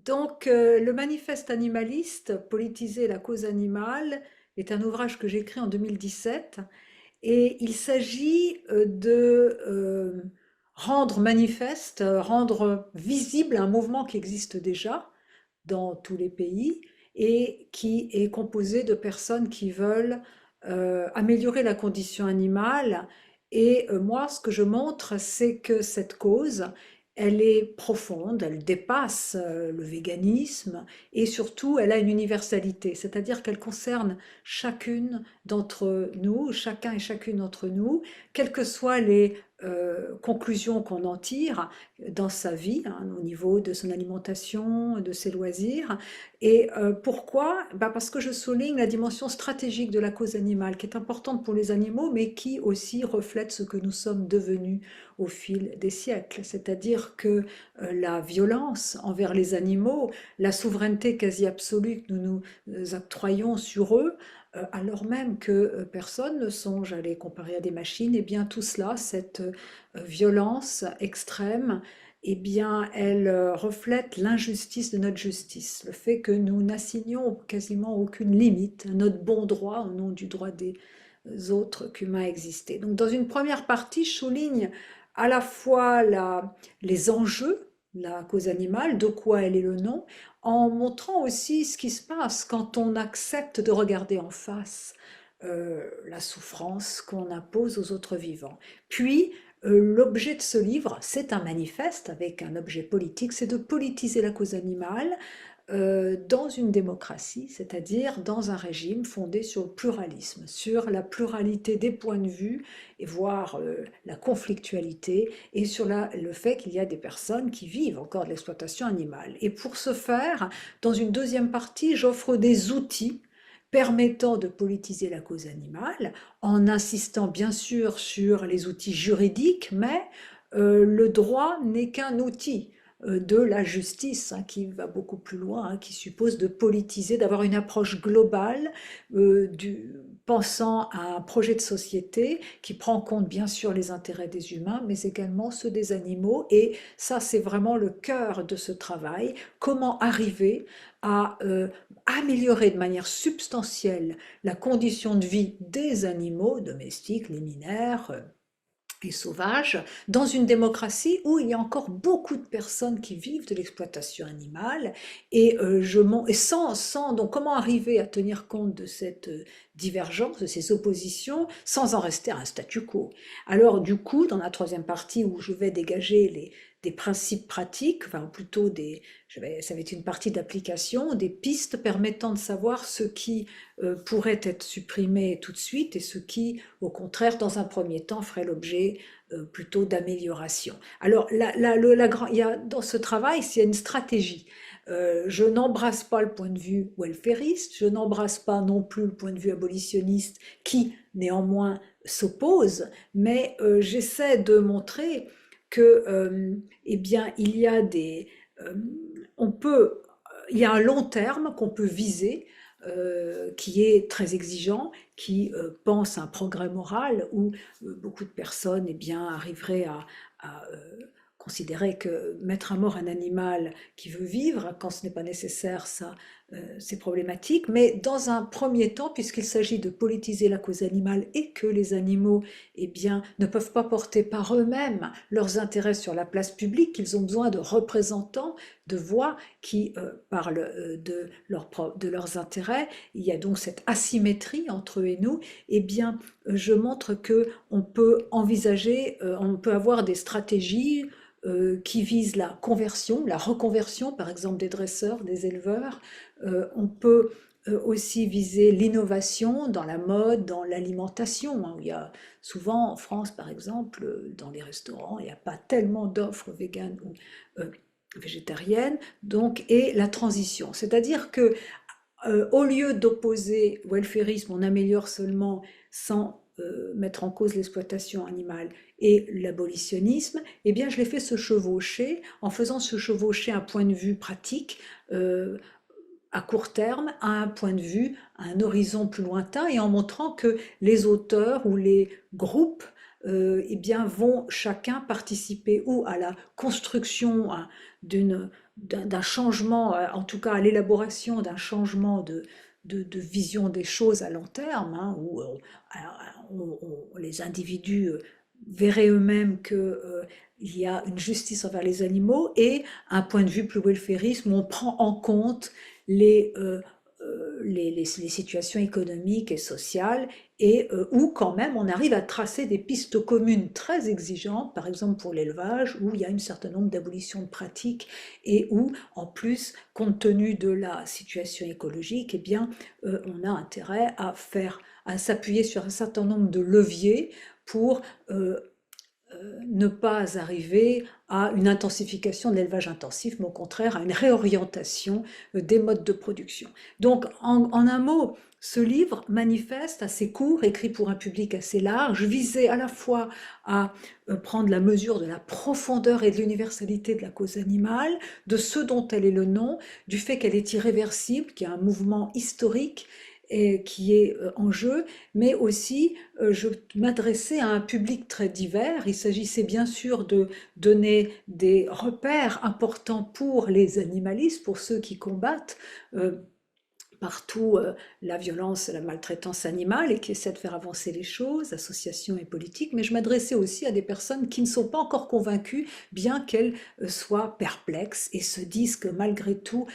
Le manifeste animaliste, politiser la cause animale, est un ouvrage que j'ai écrit en 2017 et il s'agit de rendre manifeste, rendre visible un mouvement qui existe déjà dans tous les pays et qui est composé de personnes qui veulent améliorer la condition animale. Moi, ce que je montre, c'est que cette cause, elle est profonde, elle dépasse le véganisme et surtout, elle a une universalité, c'est-à-dire qu'elle concerne chacune d'entre nous, chacun et chacune d'entre nous, quelles que soient les conclusions qu'on en tire dans sa vie, hein, au niveau de son alimentation, de ses loisirs. Pourquoi? Parce que je souligne la dimension stratégique de la cause animale, qui est importante pour les animaux, mais qui aussi reflète ce que nous sommes devenus au fil des siècles. C'est-à-dire que la violence envers les animaux, la souveraineté quasi absolue que nous nous octroyons sur eux, alors même que personne ne songe à les comparer à des machines, et bien tout cela, cette violence extrême, eh bien, elle reflète l'injustice de notre justice, le fait que nous n'assignons quasiment aucune limite à notre bon droit au nom du droit des autres qu'humains exister. Donc, dans une première partie, je souligne à la fois les enjeux, la cause animale, de quoi elle est le nom, en montrant aussi ce qui se passe quand on accepte de regarder en face la souffrance qu'on impose aux autres vivants. Puis, l'objet de ce livre, c'est un manifeste avec un objet politique, c'est de politiser la cause animale dans une démocratie, c'est-à-dire dans un régime fondé sur le pluralisme, sur la pluralité des points de vue, et voire la conflictualité, et sur le fait qu'il y a des personnes qui vivent encore de l'exploitation animale. Et pour ce faire, dans une deuxième partie, j'offre des outils permettant de politiser la cause animale, en insistant bien sûr sur les outils juridiques, mais le droit n'est qu'un outil de la justice, hein, qui va beaucoup plus loin, hein, qui suppose de politiser, d'avoir une approche globale, pensant à un projet de société qui prend en compte bien sûr les intérêts des humains, mais également ceux des animaux. Et ça, c'est vraiment le cœur de ce travail. Comment arriver à améliorer de manière substantielle la condition de vie des animaux domestiques, liminaires, et sauvages, dans une démocratie où il y a encore beaucoup de personnes qui vivent de l'exploitation animale, donc comment arriver à tenir compte de cette divergence, de ces oppositions, sans en rester à un statu quo. Alors du coup, dans la troisième partie où je vais dégager des principes pratiques, enfin plutôt ça va être une partie d'application, des pistes permettant de savoir ce qui pourrait être supprimé tout de suite et ce qui, au contraire, dans un premier temps, ferait l'objet plutôt d'amélioration. Alors, il y a, dans ce travail, il y a une stratégie. Je n'embrasse pas le point de vue welfariste, je n'embrasse pas non plus le point de vue abolitionniste qui, néanmoins, s'oppose, mais j'essaie de montrer que, eh bien, euh, on peut, il y a un long terme qu'on peut viser, qui est très exigeant, qui pense à un progrès moral où beaucoup de personnes eh bien, arriveraient à considérer que mettre à mort un animal qui veut vivre, quand ce n'est pas nécessaire, ça, c'est problématique. Mais dans un premier temps, puisqu'il s'agit de politiser la cause animale et que les animaux eh bien, ne peuvent pas porter par eux-mêmes leurs intérêts sur la place publique, qu'ils ont besoin de représentants, de voix qui parlent de leurs intérêts, il y a donc cette asymétrie entre eux et nous, eh bien, je montre que on peut envisager, on peut avoir des stratégies qui visent la conversion, la reconversion, par exemple des dresseurs, des éleveurs. On peut aussi viser l'innovation dans la mode, dans l'alimentation, hein, où il y a souvent en France, par exemple, dans les restaurants, il n'y a pas tellement d'offres véganes ou végétariennes, donc, et la transition. C'est-à-dire que au lieu d'opposer welfarisme, on améliore seulement sans mettre en cause l'exploitation animale et l'abolitionnisme, eh bien je l'ai fait se chevaucher en faisant se chevaucher un point de vue pratique à court terme à un point de vue, à un horizon plus lointain et en montrant que les auteurs ou les groupes eh bien, vont chacun participer ou à la construction hein, d'une d'un changement, en tout cas à l'élaboration d'un changement de vision des choses à long terme, hein, où les individus verraient eux-mêmes que il y a une justice envers les animaux, et un point de vue plus welfariste où on prend en compte les, les situations économiques et sociales, et où quand même on arrive à tracer des pistes communes très exigeantes, par exemple pour l'élevage, où il y a un certain nombre d'abolitions de pratiques, et où en plus, compte tenu de la situation écologique, eh bien, on a intérêt à s'appuyer sur un certain nombre de leviers pour ne pas arriver à une intensification de l'élevage intensif, mais au contraire à une réorientation des modes de production. Donc, en un mot, ce livre manifeste, assez court, écrit pour un public assez large, visait à la fois à prendre la mesure de la profondeur et de l'universalité de la cause animale, de ce dont elle est le nom, du fait qu'elle est irréversible, qu'il y a un mouvement historique et qui est en jeu, mais aussi je m'adressais à un public très divers. Il s'agissait bien sûr de donner des repères importants pour les animalistes, pour ceux qui combattent partout la violence et la maltraitance animale et qui essaient de faire avancer les choses, associations et politiques, mais je m'adressais aussi à des personnes qui ne sont pas encore convaincues, bien qu'elles soient perplexes et se disent que malgré tout,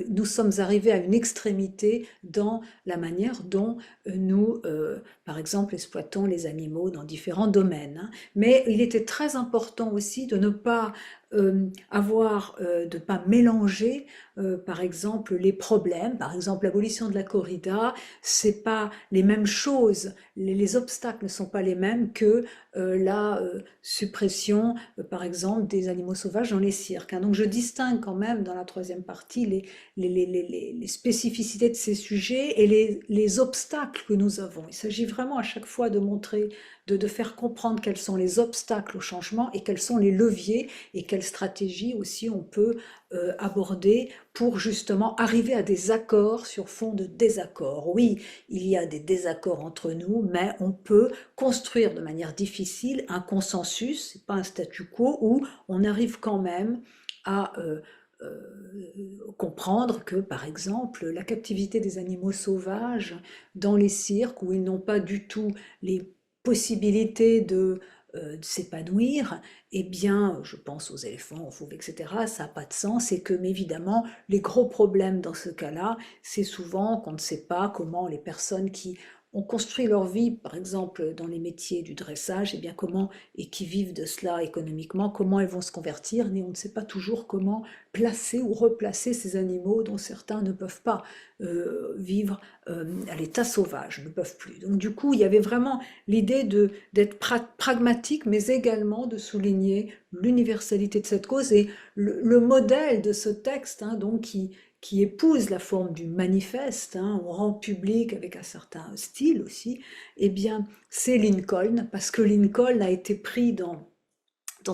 nous sommes arrivés à une extrémité dans la manière dont nous, par exemple, exploitons les animaux dans différents domaines, hein. Mais il était très important aussi de ne pas de ne pas mélanger par exemple les problèmes, par exemple l'abolition de la corrida, c'est pas les mêmes choses, les obstacles ne sont pas les mêmes que la suppression par exemple des animaux sauvages dans les cirques, hein. Donc je distingue quand même dans la troisième partie les spécificités de ces sujets et les obstacles que nous avons. Il s'agit vraiment à chaque fois de montrer, de faire comprendre quels sont les obstacles au changement et quels sont les leviers et quelles stratégies aussi on peut aborder pour justement arriver à des accords sur fond de désaccords. Oui, il y a des désaccords entre nous, mais on peut construire de manière difficile un consensus, c'est pas un statu quo, où on arrive quand même à comprendre que, par exemple, la captivité des animaux sauvages dans les cirques, où ils n'ont pas du tout les possibilités de s'épanouir, eh bien, je pense aux éléphants, aux fauves, etc., ça n'a pas de sens, et que, mais évidemment, les gros problèmes dans ce cas-là, c'est souvent qu'on ne sait pas comment les personnes qui ont construit leur vie, par exemple, dans les métiers du dressage, eh bien, comment, et qui vivent de cela économiquement, comment elles vont se convertir, mais on ne sait pas toujours comment placer ou replacer ces animaux dont certains ne peuvent pas vivre à l'état sauvage, ne peuvent plus. Donc du coup, il y avait vraiment l'idée d'être pragmatique, mais également de souligner l'universalité de cette cause et le modèle de ce texte, hein, donc qui épouse la forme du manifeste, hein, on rend public avec un certain style aussi, eh bien c'est Lincoln, parce que Lincoln a été pris dans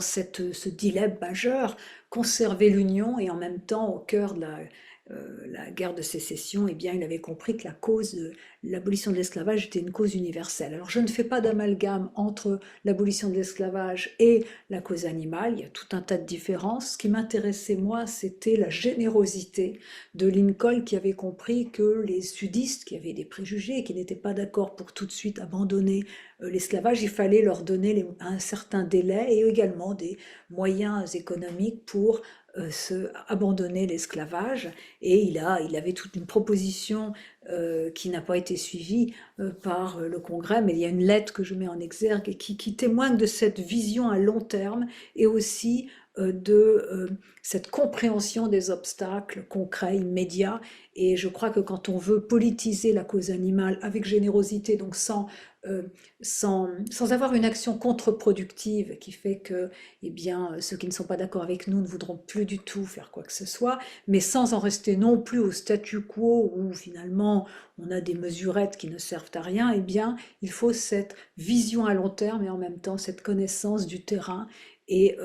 ce dilemme majeur, conserver l'Union et en même temps au cœur de la guerre de sécession, eh bien, il avait compris que la cause de l'abolition de l'esclavage était une cause universelle. Alors je ne fais pas d'amalgame entre l'abolition de l'esclavage et la cause animale, il y a tout un tas de différences. Ce qui m'intéressait moi, c'était la générosité de Lincoln qui avait compris que les sudistes, qui avaient des préjugés et qui n'étaient pas d'accord pour tout de suite abandonner l'esclavage, il fallait leur donner un certain délai et également des moyens économiques pour abandonner l'esclavage. Et il avait toute une proposition qui n'a pas été suivie par le Congrès, mais il y a une lettre que je mets en exergue et qui témoigne de cette vision à long terme et aussi de cette compréhension des obstacles concrets, immédiats. Et je crois que quand on veut politiser la cause animale avec générosité, donc euh, sans avoir une action contre-productive qui fait que eh bien, ceux qui ne sont pas d'accord avec nous ne voudront plus du tout faire quoi que ce soit, mais sans en rester non plus au statu quo où finalement on a des mesurettes qui ne servent à rien, eh bien, il faut cette vision à long terme et en même temps cette connaissance du terrain et,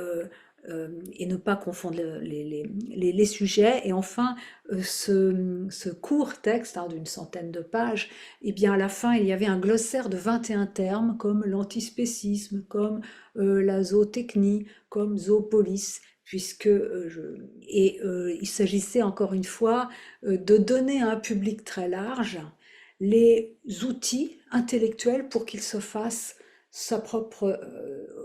et ne pas confondre les sujets. Et enfin, ce court texte hein, d'une centaine de pages, eh bien, à la fin, il y avait un glossaire de 21 termes comme l'antispécisme, comme la zootechnie, comme zoopolis, puisque il s'agissait encore une fois de donner à un public très large les outils intellectuels pour qu'il se fasse sa propre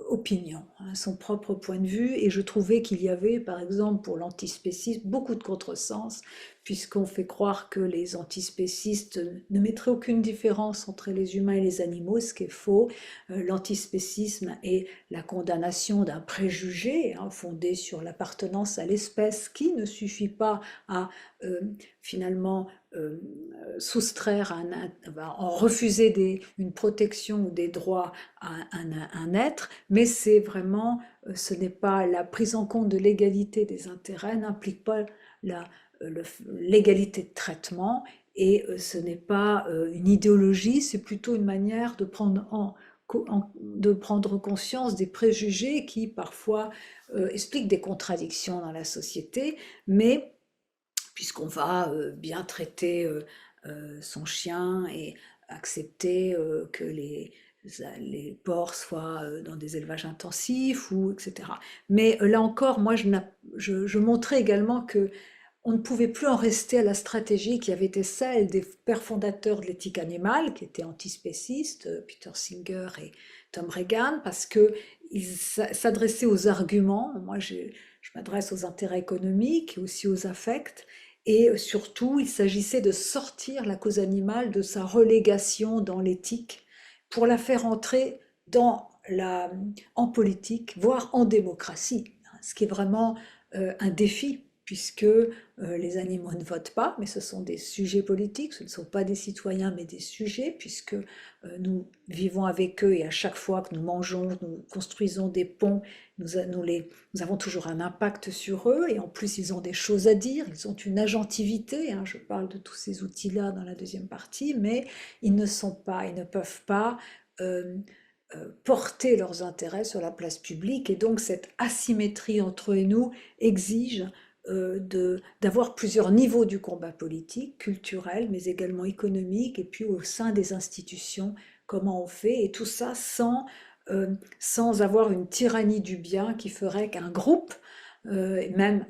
opinion, hein, son propre point de vue. Et je trouvais qu'il y avait, par exemple, pour l'antispécisme, beaucoup de contresens, puisqu'on fait croire que les antispécistes ne mettraient aucune différence entre les humains et les animaux, ce qui est faux. L'antispécisme est la condamnation d'un préjugé, hein, fondé sur l'appartenance à l'espèce, qui ne suffit pas à finalement soustraire, en refuser une protection ou des droits à un être, mais c'est vraiment, ce n'est pas la prise en compte de l'égalité des intérêts, n'implique pas l'égalité de traitement, et ce n'est pas une idéologie, c'est plutôt une manière de prendre conscience des préjugés qui parfois expliquent des contradictions dans la société, mais puisqu'on va bien traiter son chien et accepter que les porcs soient dans des élevages intensifs, ou etc. Mais là encore, moi, je montrais également que on ne pouvait plus en rester à la stratégie qui avait été celle des pères fondateurs de l'éthique animale, qui étaient antispécistes, Peter Singer et Tom Regan, parce qu'ils s'adressaient aux arguments. Moi, je m'adresse aux intérêts économiques et aussi aux affects. Et surtout, il s'agissait de sortir la cause animale de sa relégation dans l'éthique pour la faire entrer en politique, voire en démocratie, ce qui est vraiment un défi, puisque les animaux ne votent pas, mais ce sont des sujets politiques, ce ne sont pas des citoyens, mais des sujets, puisque nous vivons avec eux, et à chaque fois que nous mangeons, nous construisons des ponts, nous avons toujours un impact sur eux, et en plus ils ont des choses à dire, ils ont une agentivité, hein, je parle de tous ces outils-là dans la deuxième partie, mais ils ne peuvent pas euh, porter leurs intérêts sur la place publique, et donc cette asymétrie entre eux et nous exige d'avoir plusieurs niveaux du combat politique, culturel, mais également économique, et puis au sein des institutions, comment on fait, et tout ça sans avoir une tyrannie du bien qui ferait qu'un groupe, même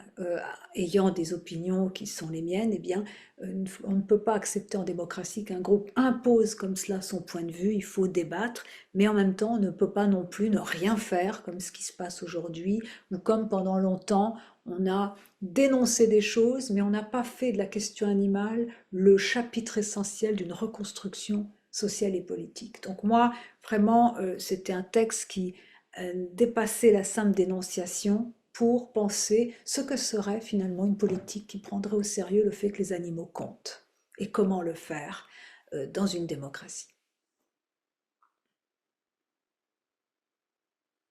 ayant des opinions qui sont les miennes, eh bien, on ne peut pas accepter en démocratie qu'un groupe impose comme cela son point de vue, il faut débattre, mais en même temps, on ne peut pas non plus ne rien faire, comme ce qui se passe aujourd'hui, ou comme pendant longtemps, on a dénoncé des choses, mais on n'a pas fait de la question animale le chapitre essentiel d'une reconstruction sociale et politique. Donc moi, vraiment, c'était un texte qui dépassait la simple dénonciation pour penser ce que serait finalement une politique qui prendrait au sérieux le fait que les animaux comptent et comment le faire dans une démocratie.